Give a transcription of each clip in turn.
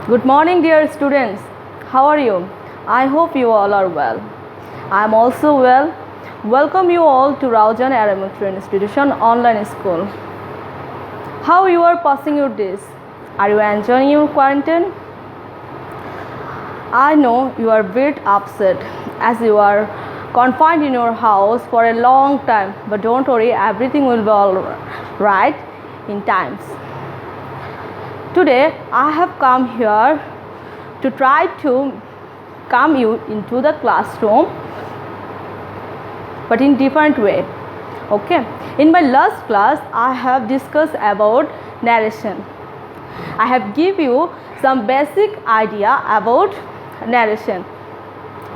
Good morning, dear students. How are you? I hope you all are well. I am also well. Welcome you all to Raujan Aramatri Institution online school. How you are passing your days? Are you enjoying your quarantine? I know you are a bit upset as you are confined in your house for a long time, but don't worry, everything will be all right in times. Today I have come here to try to come you into the classroom, but in different way. Okay, in my last class I have discussed about narration. I have give you some basic idea about narration.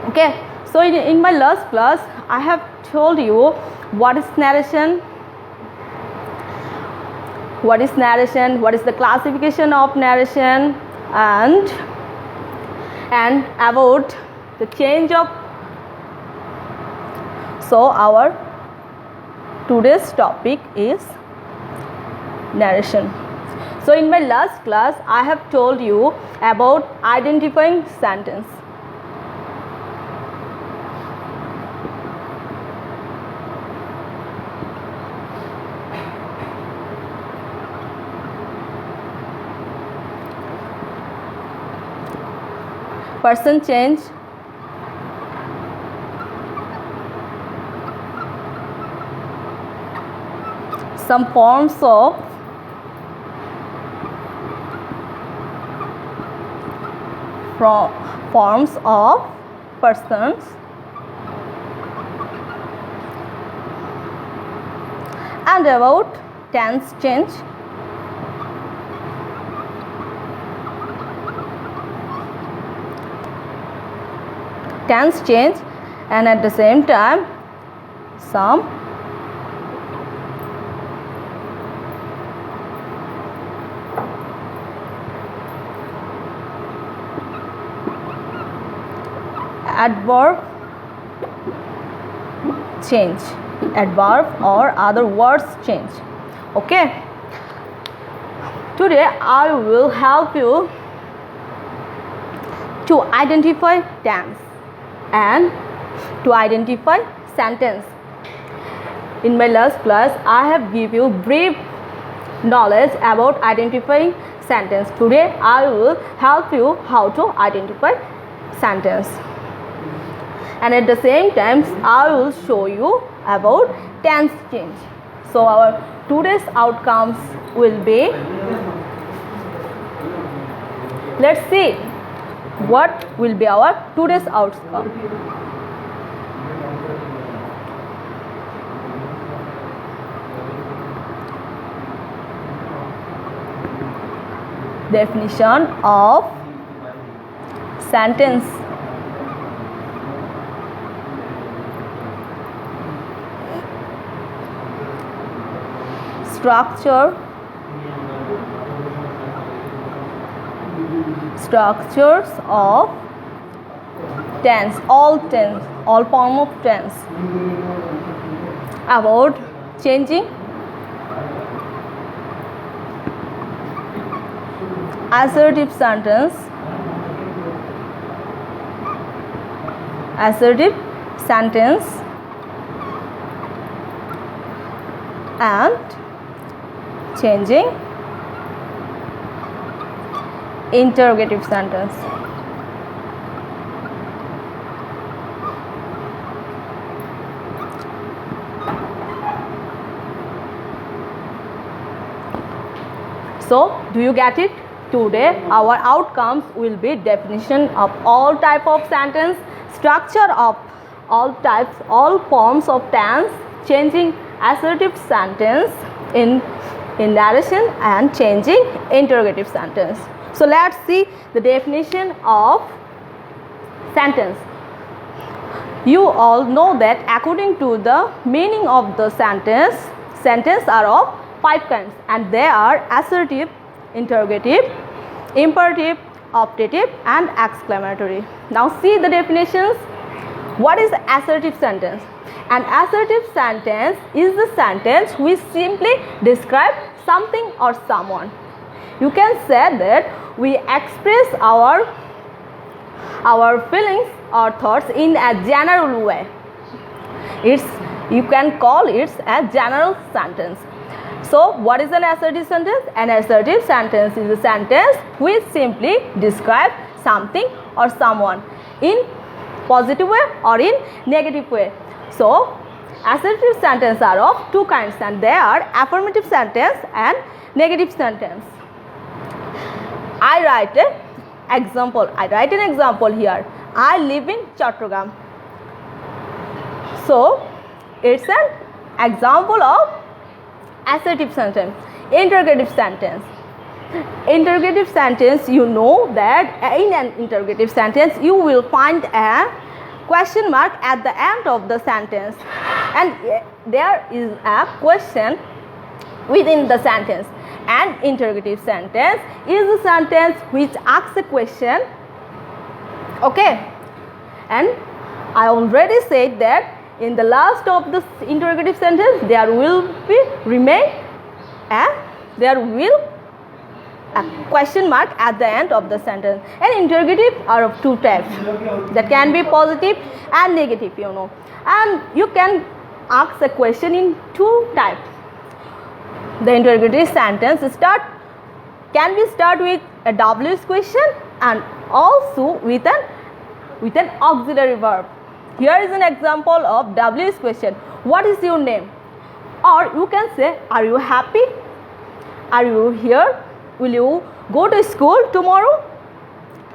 Okay, so in my last class I have told you what is narration, what is the classification of narration, and about the change of. So our today's topic is narration. So in my last class I have told you about identifying sentence. Person change, some forms of persons, and about tense change, and at the same time some adverb change, adverb or other words change. Okay, today I will help you to identify tense and to identify sentence. In my last class I have give you brief knowledge about identifying sentence. Today I will help you how to identify sentence, and at the same time I will show you about tense change. So our today's outcomes will be, let's see what will be our today's outcome. Definition of sentence. Structures of tense, all form of tense. About changing, assertive sentence, and changing interrogative sentence. So do you get it? Today our outcomes will be definition of all type of sentence, structure of all types, all forms of tense, changing assertive sentence in narration, and changing interrogative sentence. So let's see the definition of sentence. You all know that according to the meaning of the sentence are of 5 kinds, and they are assertive, interrogative, imperative, optative, and exclamatory. Now see the definitions. What is assertive sentence? An assertive sentence is the sentence which simply describes something or someone. You can say that we express our feelings or thoughts in a general way. You can call it a general sentence. So what is an assertive sentence? An assertive sentence is a sentence which simply describes something or someone in positive way or in negative way. So assertive sentences are of two kinds, and they are affirmative sentence and negative sentence. I write an example here. I live in Chattogram. So it's an example of assertive sentence. Interrogative sentence. Interrogative sentence, you know that in an interrogative sentence you will find a question mark at the end of the sentence, and there is a question within the sentence. An interrogative sentence is a sentence which asks a question. Okay, and I already said that in the last of the interrogative sentence there will a question mark at the end of the sentence. And interrogative are of two types, that can be positive and negative, you know, and you can ask a question in two types. The interrogative sentence can be start with a WH question and also with an auxiliary verb. Here is an example of WH question. What is your name? Or you can say, are you happy? Are you here? Will you go to school tomorrow?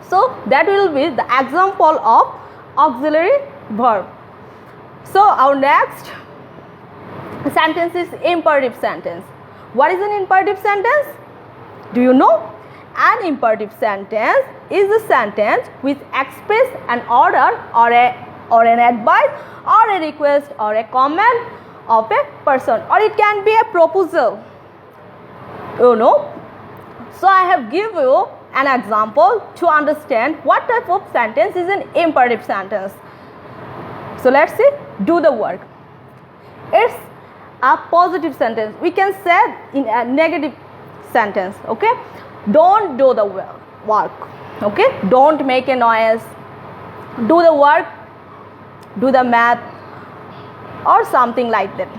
So that will be the example of auxiliary verb. So our next sentence is imperative sentence. What is an imperative sentence? Do you know? An imperative sentence is a sentence which expresses an order or an advice or a request or a command of a person, or it can be a proposal, you know. So I have given you an example to understand what type of sentence is an imperative sentence. So let's see, do the work. It's a positive sentence. We can say in a negative sentence, okay? Don't do the work, okay? Don't make a noise. Do the work, do the math, or something like that.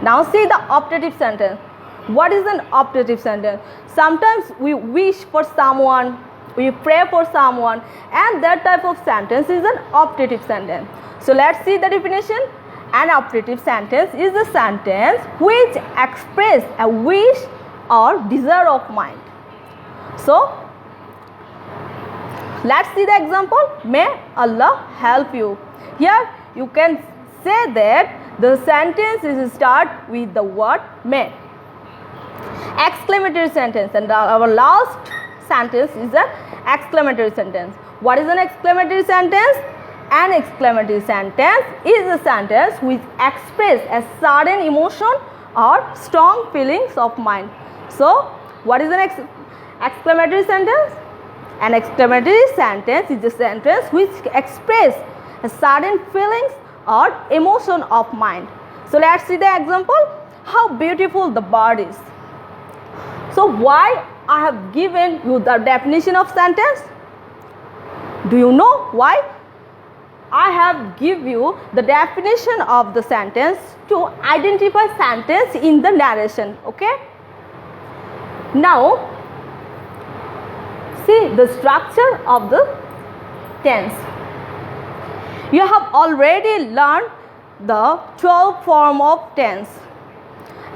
Now see the optative sentence. What is an optative sentence? Sometimes we wish for someone, we pray for someone, and that type of sentence is an optative sentence. So let's see the definition. An optative sentence is a sentence which expresses a wish or desire of mind. So let's see the example. May Allah help you. Here you can say that the sentence is start with the word may. Exclamatory sentence, and our last sentence is an exclamatory sentence. What is an exclamatory sentence? An exclamatory sentence is a sentence which expresses a sudden emotion or strong feelings of mind. So what is an exclamatory sentence? An exclamatory sentence is a sentence which expresses a sudden feelings or emotion of mind. So let's see the example. How beautiful the bird is. So why I have given you the definition of sentence? Do you know why? I have given you the definition of the sentence to identify sentence in the narration, okay? Now see the structure of the tense. You have already learned the 12 form of tense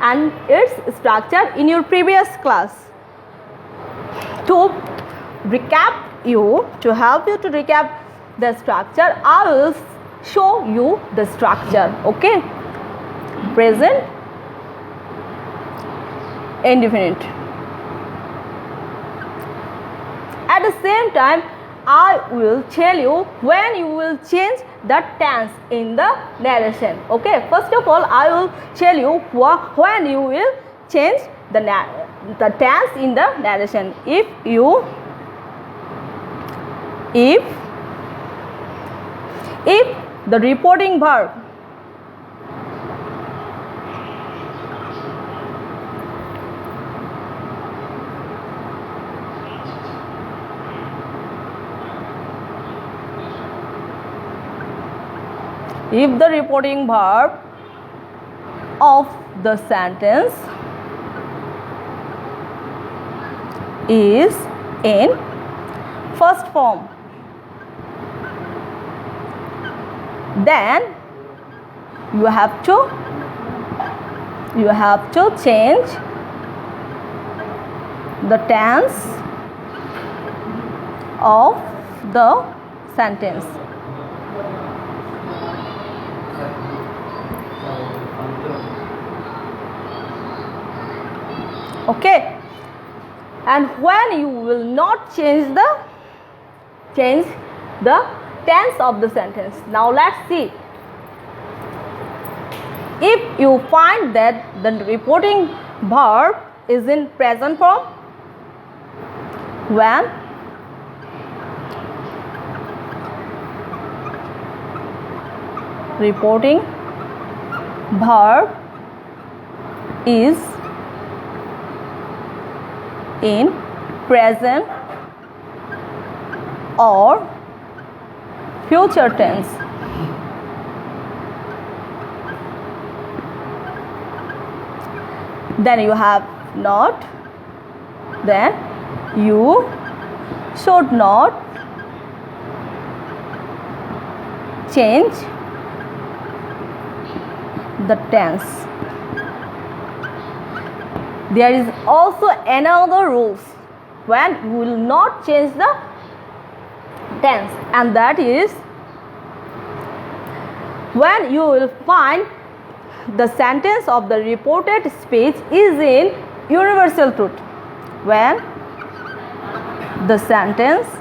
and its structure in your previous class. To help you to recap the structure, I will show you the structure, okay? Present indefinite. At the same time, I will tell you when you will change the tense in the narration, okay? First of all, I will tell you when you will change the tense in the narration. If the reporting verb if the reporting verb of the sentence is in first form, then you have to change the tense of the sentence. Okay, and when you will not change the tense of the sentence. Now let's see. If you find that the reporting verb is in present form, when reporting verb is in present or future tense, then you should not change the tense. There is also another rules when you will not change the tense, and that is when you will find the sentence of the reported speech is in universal truth. When the sentence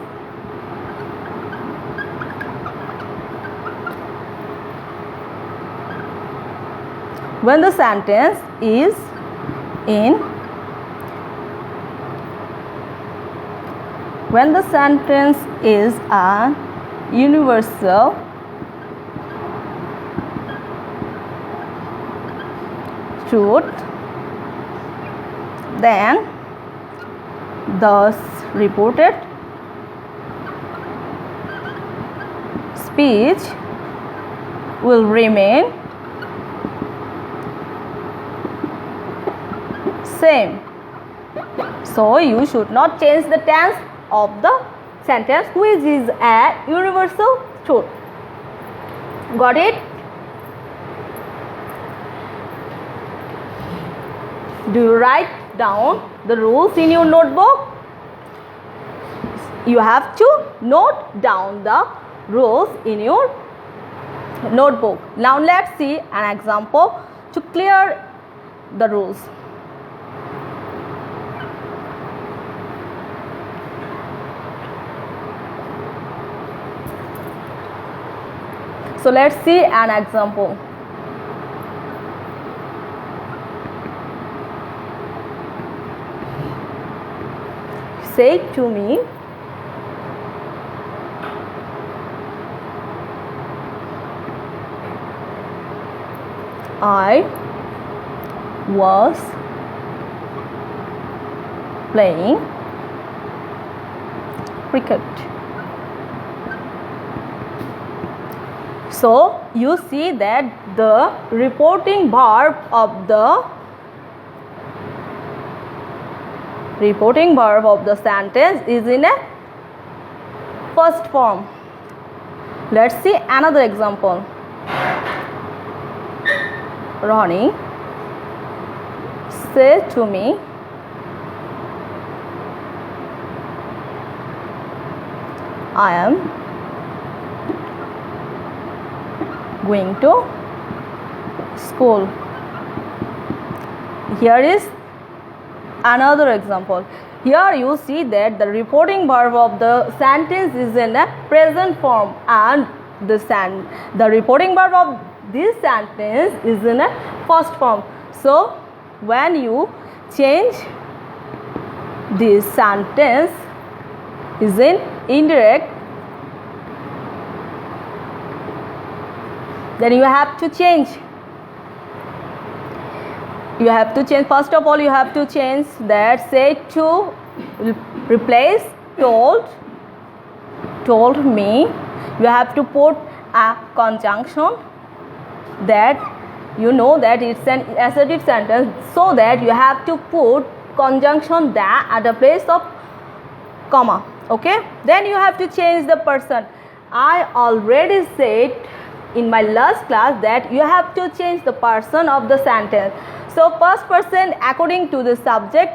is in a universal truth, then the reported speech will remain same. So you should not change the tense of the sentence which is a universal truth. Got it? Do you write down the rules in your notebook? You have to note down the rules in your notebook. Now let's see an example to clear the rules. So let's see an example. Say to me, I was playing cricket. So you see that the reporting verb of the sentence is in a first form. Let's see another example. Ronnie said to me, I am going to school. Here is another example. Here you see that the reporting verb of the sentence is in a present form and the reporting verb of this sentence is in a first form. So when you change this sentence is in indirect, then you have to change. First of all, you have to change that say to replace told me. You have to put a conjunction that you know that it's an assertive sentence, so that you have to put conjunction that at the place of comma. Okay, then you have to change the person. I already said in my last class that you have to change the person of the sentence. So first person according to the subject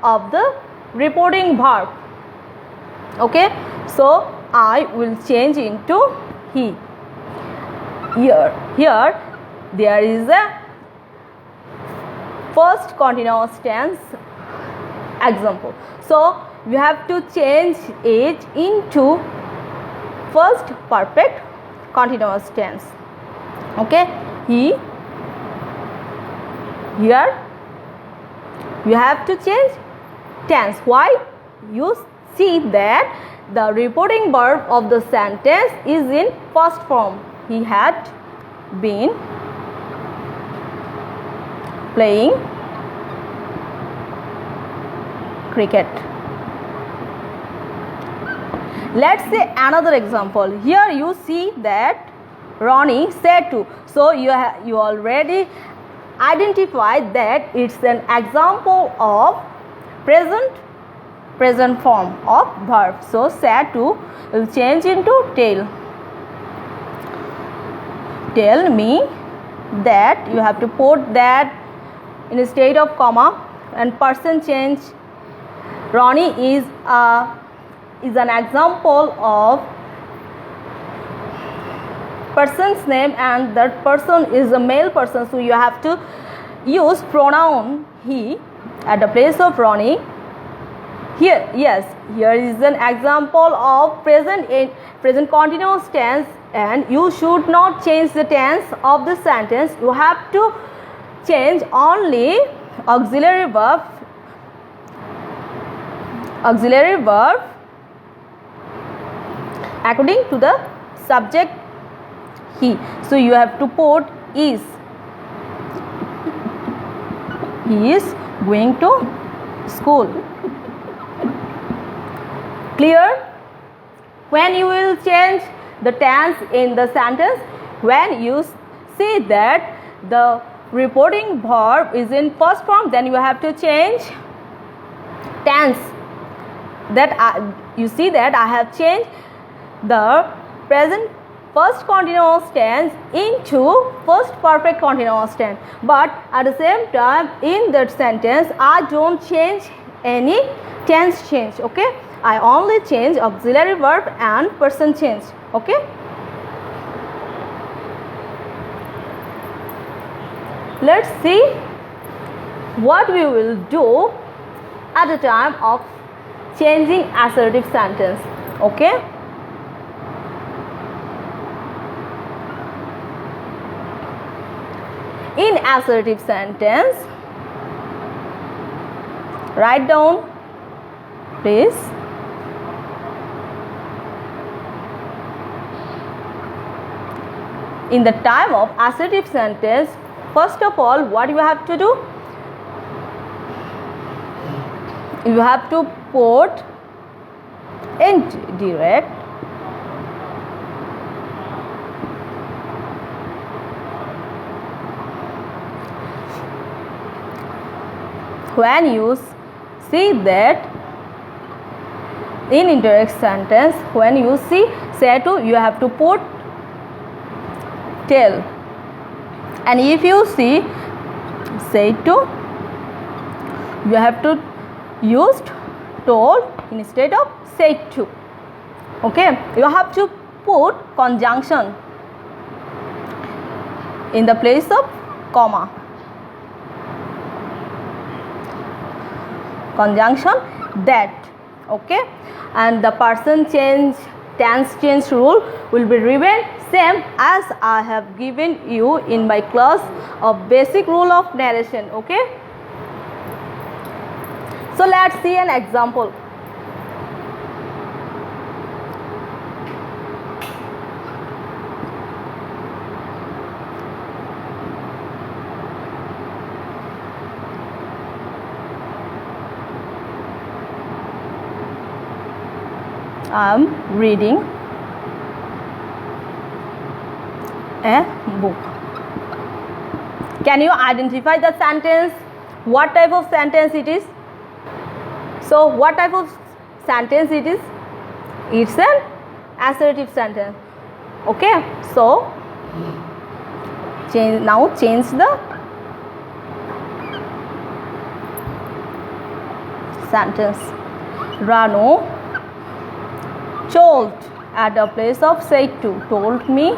of the reporting verb. Okay, so I will change into he. Here there is a first continuous tense example, so we have to change it into first perfect continuous tense. Okay, he. Here you have to change tense. Why? You see that the reporting verb of the sentence is in first form. He had been playing cricket. Let's say another example. Here you see that Ronnie said to. So you already identified that it's an example of present form of verb. So said to will change into tell. Tell me that. You have to put that instead of comma, and person change. Ronnie is an example of person's name, and that person is a male person, so you have to use pronoun he at the place of Ronnie. Here, yes, here is an example of present continuous tense, and you should not change the tense of the sentence. You have to change only auxiliary verb according to the subject he. So you have to put is. He is going to school. Clear? When you will change the tense in the sentence, when you see that the reporting verb is in first form, then you have to change tense. You see that I have changed the present first continuous tense into first perfect continuous tense, but at the same time in that sentence I don't change any tense change. Okay, I only change auxiliary verb and person change. Okay, let's see what we will do at the time of changing assertive sentence. Okay, in assertive sentence, write down please. In the time of assertive sentence, first of all, what you have to do? You have to put indirect when you see that in indirect sentence, when you see say to, you have to put tell, and if you see say to, you have to use told instead of said to. Okay, you have to put conjunction in the place of comma. Conjunction that. Okay, and the person change, tense change rule will be remain same as I have given you in my class of basic rule of narration. Okay, so let's see an example. I am reading a book. Can you identify the sentence? What type of sentence it is? So what type of sentence it is? It's an assertive sentence. Okay, so change the sentence. Ranu told at the place of said to, told me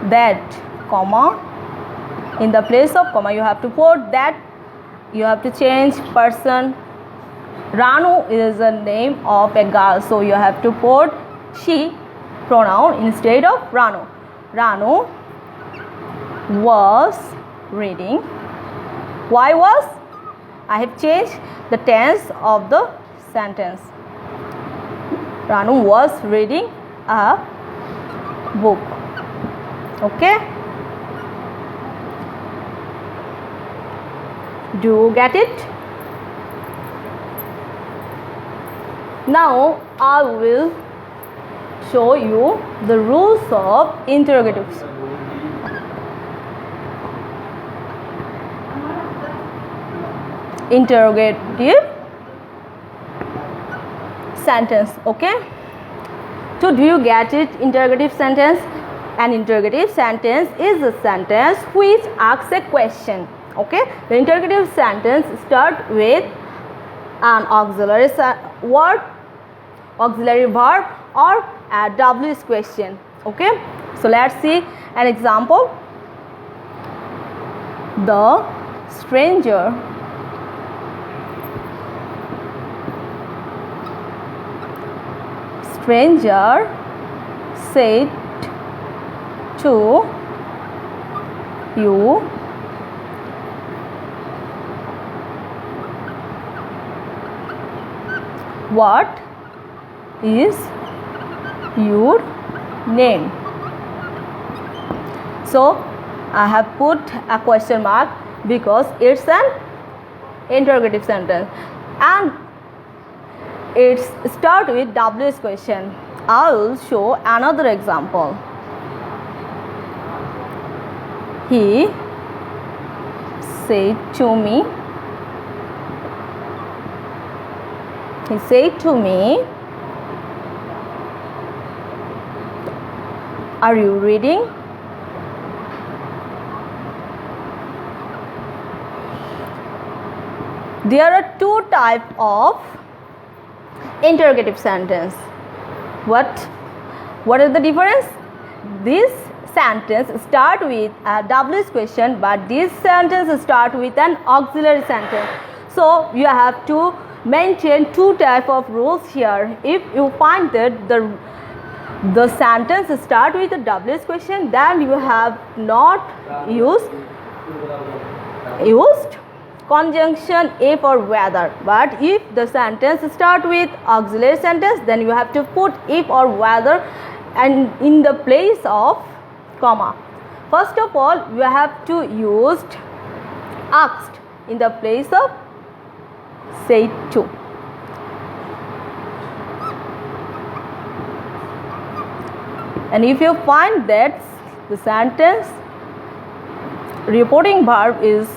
that, comma, in the place of comma you have to put that, you have to change person. Ranu is a name of a girl, so you have to put she pronoun instead of Ranu. Ranu was reading. Why was? I have changed the tense of the sentence. Ranu was reading a book. Okay? Do you get it? Now I will show you the rules of interrogatives. Interrogative sentence. Okay, so do you get it? Interrogative sentence. An interrogative sentence is a sentence which asks a question. Okay, the interrogative sentence start with an auxiliary word, auxiliary verb, or a WH question. Okay, so let's see an example. The stranger said to you, what is your name? So I have put a question mark because it's an interrogative sentence and it's start with WH question. I will show another example. He said to me, are you reading? There are two types of interrogative sentence. What is the difference? This sentence start with a WH question, but this sentence start with an auxiliary sentence. So you have to maintain two type of rules here. If you find that the sentence start with a WH question, then you have not used conjunction if or whether. But if the sentence start with auxiliary sentence, then you have to put if or whether and in the place of comma. First of all, you have to use asked in the place of said to. And if you find that the sentence reporting verb is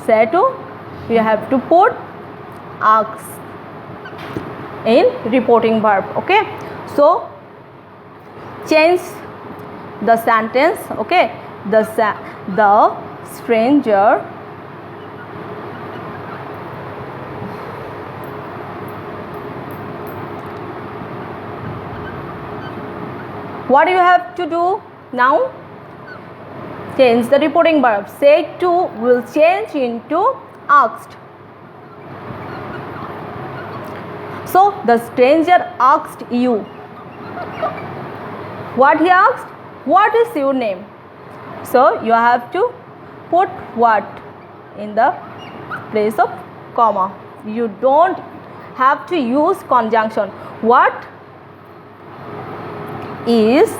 said to, you have to put asked in reporting verb. Okay, so change the sentence. Okay, the stranger what you have to do now? Change the reporting verb. Said to will change into asked. So the stranger asked you. What he asked? What is your name? So you have to put what in the place of comma. You don't have to use conjunction. What is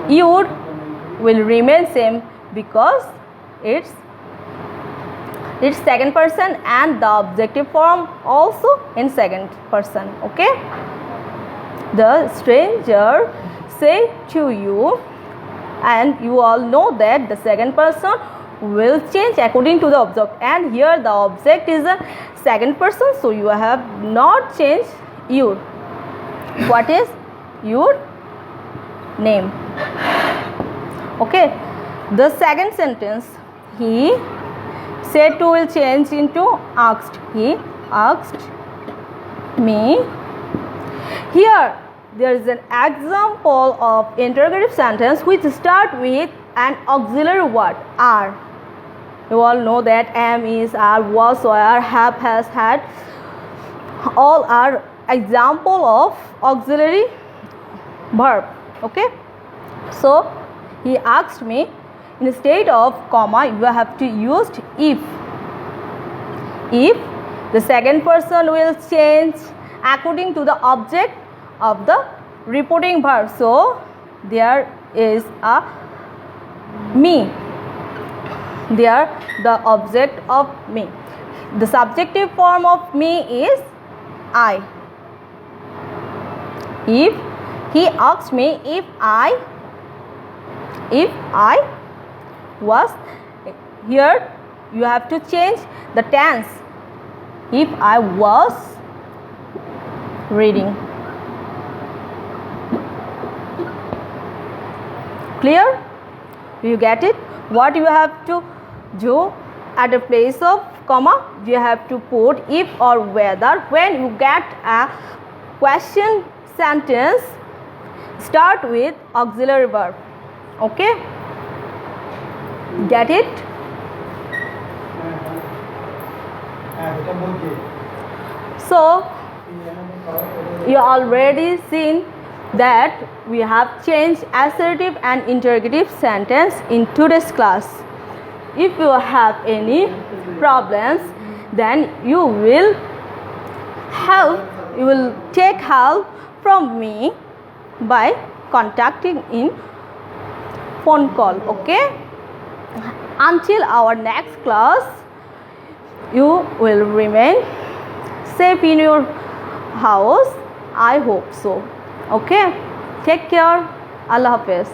your will remain same because it's second person and the objective form also in second person. Okay, the stranger said to you, and you all know that the second person will change according to the object, and here the object is a second person, so you have not changed your. What is your name? Okay, the second sentence, he said to will change into asked. He asked me. Here there is an example of interrogative sentence which start with an auxiliary word are. You all know that am, is, are, was, were, have, has, had, all are example of auxiliary verb. Okay, so he asked me, instead of comma you have to use if. If the second person will change according to the object of the reporting verb, so there is a me, there the object of me. The subjective form of me is I. If he asked me if I was, here you have to change the tense. If I was reading. Clear? Do you get it? What you have to do at the place of comma, you have to put if or whether. When you get a question sentence, start with auxiliary verb. Okay, get it? So you already seen that we have changed assertive and interrogative sentence in today's class. If you have any problems, then you will take help from me by contacting in phone call. Okay, until our next class, you will remain safe in your house. I hope so. Okay, take care. Allah Hafiz.